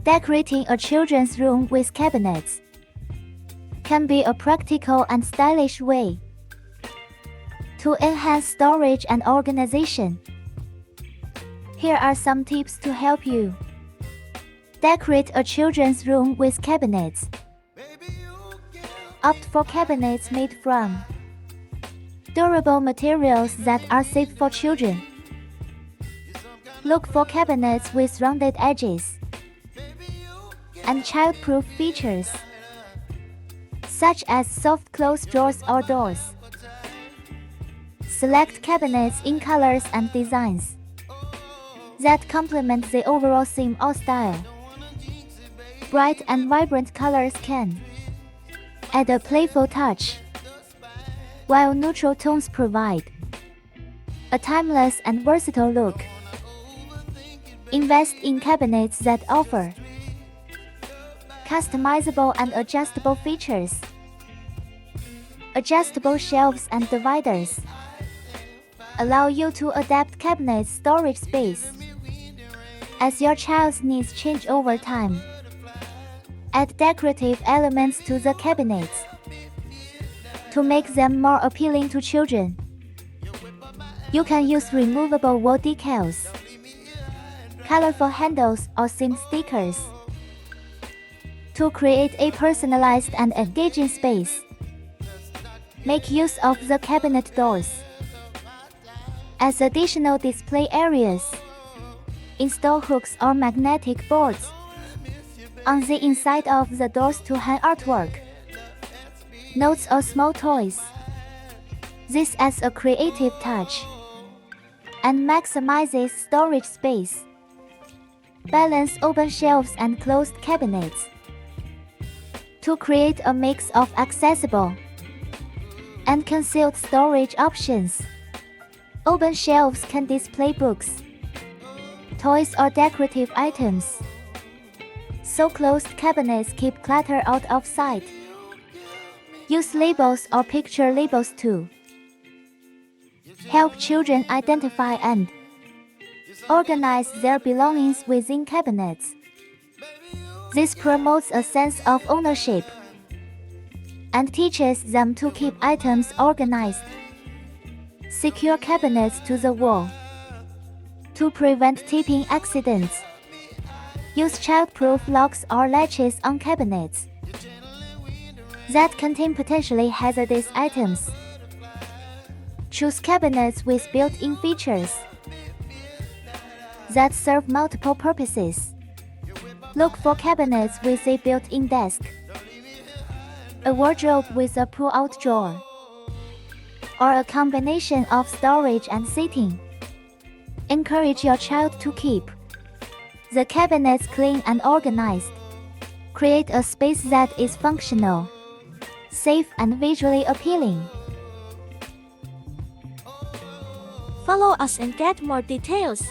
Decorating a children's room with cabinets can be a practical and stylish way to enhance storage and organization. Here are some tips to help you decorate a children's room with cabinets. Opt for cabinets made from durable materials that are safe for children. Look for cabinets with rounded edges and child-proof features, such as soft close drawers or doors. Select cabinets in colors and designs that complement the overall theme or style. Bright and vibrant colors can add a playful touch, while neutral tones provide a timeless and versatile look. Invest in cabinets that offer customizable and adjustable features. Adjustable shelves and dividers allow you to adapt cabinet storage space as your child's needs change over time. Add decorative elements to the cabinets to make them more appealing to children. You can use removable wall decals, colorful handles, or theme stickers to create a personalized and engaging space. Make use of the cabinet doors as additional display areas. Install hooks or magnetic boards on the inside of the doors to hang artwork, notes, or small toys. This adds a creative touch and maximizes storage space. Balance open shelves and closed cabinets to create a mix of accessible and concealed storage options. Open shelves can display books, toys, or decorative items, so closed cabinets keep clutter out of sight. Use labels or picture labels to help children identify and organize their belongings within cabinets. This promotes a sense of ownership and teaches them to keep items organized. Secure cabinets to the wall to prevent tipping accidents. Use child-proof locks or latches on cabinets that contain potentially hazardous items. Choose cabinets with built-in features that serve multiple purposes. Look for cabinets with a built-in desk, a wardrobe with a pull-out drawer, or a combination of storage and seating. Encourage your child to keep the cabinets clean and organized. Create a space that is functional, safe, and visually appealing. Follow us and get more details.